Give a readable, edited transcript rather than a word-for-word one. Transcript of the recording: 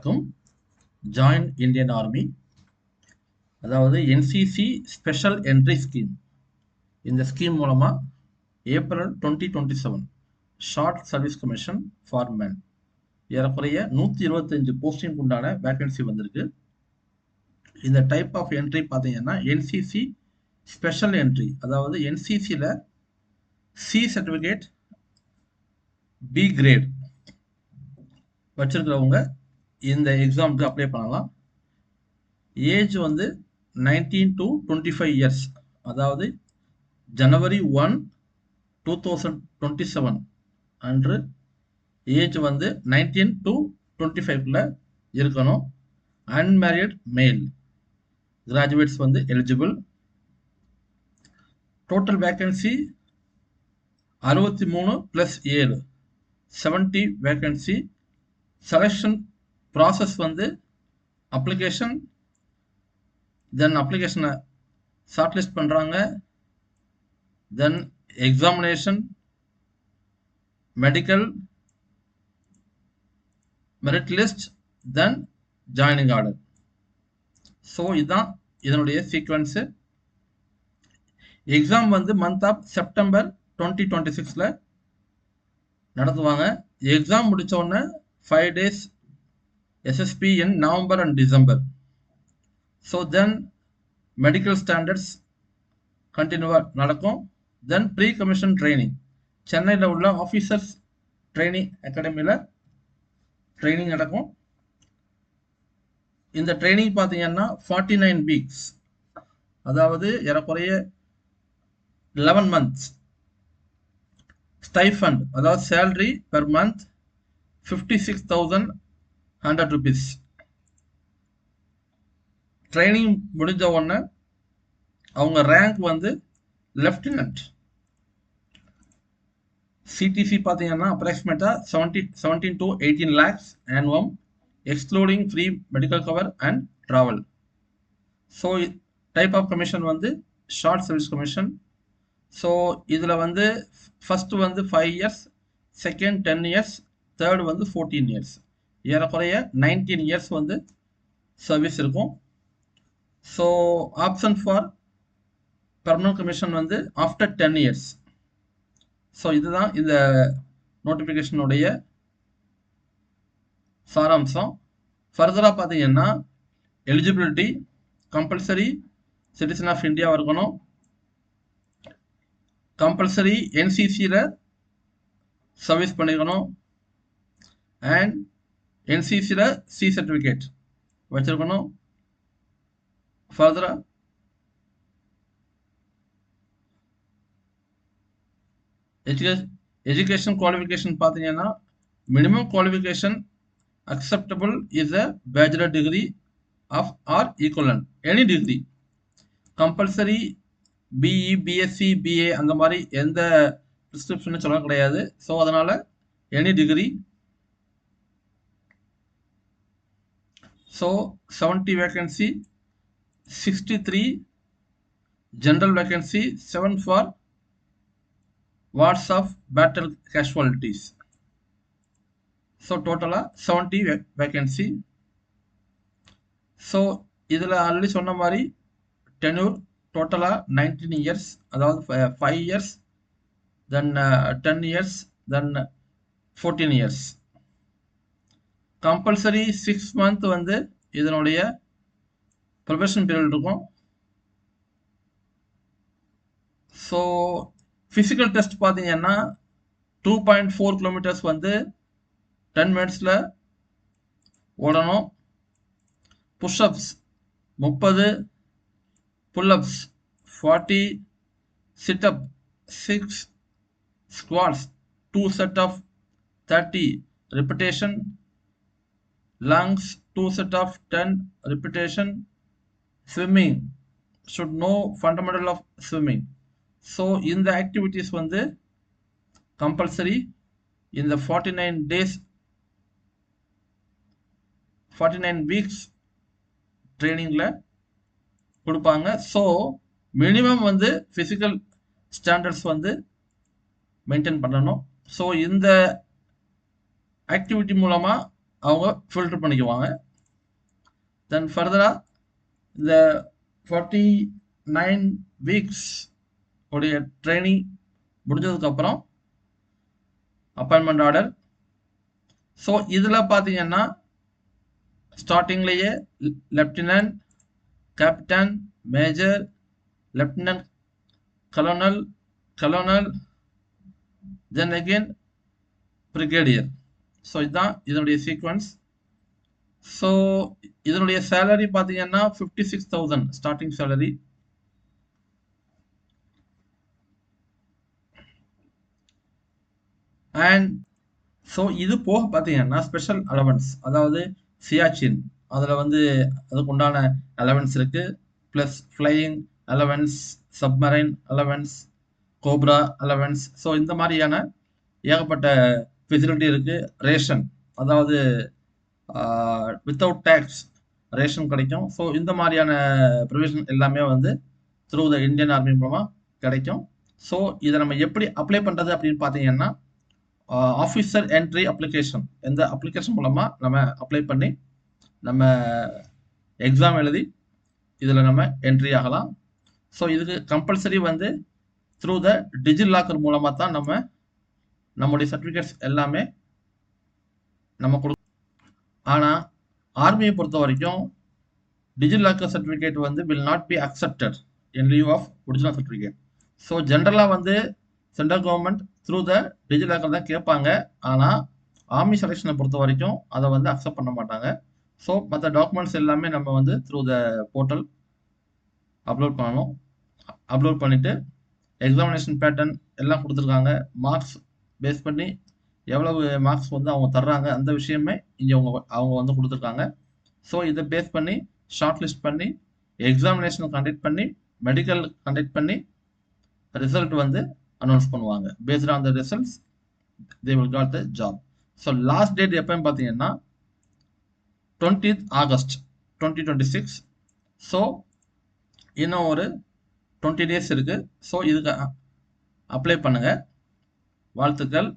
வணக்கம். Join Indian army, அதாவது NCC special entry scheme. இந்த ஸ்கீம் மூலமா April 2027 short service commission for men ஏறக்குறைய 125 போஸ்டிங் உண்டான வேகன்சி வந்திருக்கு. இந்த டைப் ஆஃப் என்ட்ரி பார்த்தீங்கன்னா என்சிசி ஸ்பெஷல் என்ட்ரி, அதாவது என்சிசியில் சி சர்டிஃபிகேட் பி கிரேட் வச்சிருக்கிறவங்க இந்த எக்ஸாமுக்கு அப்ளை பண்ணலாம். ஏஜ் வந்து 19 to 25 இயர்ஸ், அதாவது ஜனவரி 1, 2027 அன்று ஏஜ் வந்து 19 to 25க்குள்ள இருக்கணும். அன்மேரிட் மேல் கிராஜுவேட்ஸ் வந்து eligible. Total vacancy 63 + 7 70 vacancy. Selection process வந்து அப்ளிகேஷன், தென் அப்ளிகேஷனை ஷார்ட்லிஸ்ட் பண்ணுறாங்க, தென் எக்ஸாமினேஷன், மெடிக்கல், மெரிட் லிஸ்ட், தென் ஜாயினிங் ஆர்டர். ஸோ இதுதான் இதனுடைய சீக்வன்ஸு. எக்ஸாம் வந்து மந்த் ஆஃப் செப்டம்பர் 2026 நடத்துவாங்க. எக்ஸாம் முடிச்ச உடனே 5 days SSP in November and December. So then medical standards கண்டினியூவா நடக்கும். தென் ப்ரீ கமிஷன் ட்ரைனிங் சென்னையில் உள்ள ஆஃபீஸர்ஸ் ட்ரைனிங் அகாடமியில் ட்ரைனிங் நடக்கும். இந்த ட்ரைனிங் பார்த்தீங்கன்னா 49 weeks, அதாவது ஏறக்குறைய 11 months. ஸ்டைஃபண்ட், அதாவது salary per month 56,100 rupees. Training முடிஞ்ச உடனே அவங்க ரேங்க் வந்து லெஃப்டினன்ட். சிடிசி பார்த்தீங்கன்னா அப்ராக்சிமேட்டாக 17 to 18 lakhs ஆனுவம், excluding free medical cover and travel. So type of commission வந்து ஷார்ட் சர்வீஸ் கமிஷன். ஸோ இதில் வந்து ஃபஸ்ட்டு வந்து 5 years, செகண்ட் 10 years, தேர்டு வந்து 14 years. ஏறக்குறைய 19 years வந்து சர்வீஸ் இருக்கும். So option for permanent commission வந்து ஆஃப்டர் 10 years. ஸோ இதுதான் இந்த நோட்டிஃபிகேஷனுடைய சாராம்சம். ஃபர்தராக பார்த்தீங்கன்னா எலிஜிபிலிட்டி கம்பல்சரி சிட்டிசன் ஆஃப் இந்தியாவாக இருக்கணும், கம்பல்சரி என்சிசியில் சர்வீஸ் பண்ணிக்கணும், அண்ட் என்சிசியில் சி சர்டிஃபிகேட் வச்சிருக்கணும். ஃபர்தராக எஜுகேஷன் குவாலிஃபிகேஷன் பார்த்தீங்கன்னா minimum qualification acceptable is a bachelor degree of or equivalent, any degree. compulsory BE, BSc, BA அந்த மாதிரி எந்த ப்ரிஸ்கிரிப்ஷனும் சொல்ல கிடையாது. ஸோ அதனால any degree. So 70 vacancy, 63 general vacancy, 7 for wards of battle casualties. So டோட்டலாக 70 vacancy. So இதில் already சொன்ன மாதிரி டென்யூர் டோட்டலாக 19 years, அதாவது 5 years, தென் 10 years, தென் 14 years. கம்பல்சரி 6 month வந்து இதனுடைய ப்ரொபேஷன் பீரியட் இருக்கும். ஸோ ஃபிசிக்கல் டெஸ்ட் பார்த்தீங்கன்னா 2.4 kilometers வந்து 10 minutes ஓடணும். Push-ups 30, pull-ups 40, சிட்அப் 6, squads 2 set of 30 repetition, lungs 2 set of 10 repetition, swimming should know fundamental of swimming. So இந்த activities வந்து compulsory இந்த 49 days 49 weeks ட்ரைனிங்கில் கொடுப்பாங்க. ஸோ மினிமம் வந்து ஃபிசிக்கல் ஸ்டாண்டர்ட்ஸ் வந்து மெயின்டைன் பண்ணணும். ஸோ இந்த ஆக்டிவிட்டி மூலமாக அவங்க ஃபில்டர் பண்ணிக்குவாங்க. தென் ஃபர்தராக இந்த 49 வீக்ஸ் உடைய ட்ரைனிங் முடிஞ்சதுக்கப்புறம் அப்பாயின்மெண்ட் ஆர்டர். ஸோ இதில் பார்த்தீங்கன்னா ஸ்டார்டிங்லேயே lieutenant, captain, major, lieutenant colonel, then again brigadier. So இதுதான் இதனுடைய சீக்வன்ஸ். ஸோ இதனுடைய சேலரி பார்த்தீங்கன்னா 56,000 ஸ்டார்டிங் சேலரி. அண்ட் ஸோ இது போக பார்த்தீங்கன்னா ஸ்பெஷல் அலவன்ஸ், அதாவது சியாச்சின் அதில் வந்து அதுக்கு உண்டான அலவன்ஸ் இருக்குது. Plus flying allowance, submarine allowance, cobra allowance. So இந்த மாதிரியான ஏகப்பட்ட ஃபெசிலிட்டி இருக்குது. ரேஷன், அதாவது வித்தவுட் டேக்ஸ் ரேஷன் கிடைக்கும். ஸோ இந்த மாதிரியான ப்ரொவிஷன் எல்லாமே வந்து த்ரூ த இந்தியன் ஆர்மி மூலமாக கிடைக்கும். ஸோ இதை நம்ம எப்படி அப்ளை பண்ணுறது அப்படின்னு பார்த்தீங்கன்னா ஆஃபீஸர் என்ட்ரி அப்ளிகேஷன், எந்த அப்ளிகேஷன் மூலமாக நம்ம அப்ளை பண்ணி நம்ம எக்ஸாம் எழுதி இதில் நம்ம என்ட்ரி ஆகலாம். ஸோ இதுக்கு கம்பல்சரி வந்து த்ரூ த டிஜிலாக்கர் மூலமாக தான் நம்முடைய சர்டிஃபிகேட்ஸ் எல்லாமே நம்ம ஆனால் ஆர்மியை பொறுத்த வரைக்கும் டிஜிலாக்கர் சர்டிஃபிகேட் வந்து will not be accepted in lieu of original certificate. So ஜென்ரலாக வந்து central government through the DigiLocker தான் கேட்பாங்க. ஆனால் ஆர்மி செலெக்ஷனை பொறுத்த வரைக்கும் அதை வந்து அக்செப்ட் பண்ண மாட்டாங்க. ஸோ மற்ற டாக்குமெண்ட்ஸ் எல்லாமே நம்ம வந்து த்ரூ த போர்ட்டல் அப்லோட் பண்ணணும். அப்லோட் பண்ணிவிட்டு எக்ஸாமினேஷன் பேட்டர்ன் எல்லாம் கொடுத்துருக்காங்க. மார்க்ஸ் பேஸ் பண்ணி எவ்வளவு மார்க்ஸ் வந்து அவங்க தர்றாங்க அந்த விஷயமே இங்கே அவங்க வந்து கொடுத்துருக்காங்க. ஸோ இதை பேஸ் பண்ணி ஷார்ட் லிஸ்ட் பண்ணி எக்ஸாமினேஷன் கண்டக்ட் பண்ணி மெடிக்கல் கண்டக்ட் பண்ணி ரிசல்ட் வந்து அனௌன்ஸ் பண்ணுவாங்க. Based on the results they will got the job. So last date எப்போன்னு பார்த்தீங்கன்னா 20th ஆகஸ்ட் 2026. ஸோ இன்னும் ஒரு 20 days இருக்குது. ஸோ இதுக்கு அப்ளை பண்ணுங்கள். வாழ்த்துக்கள்.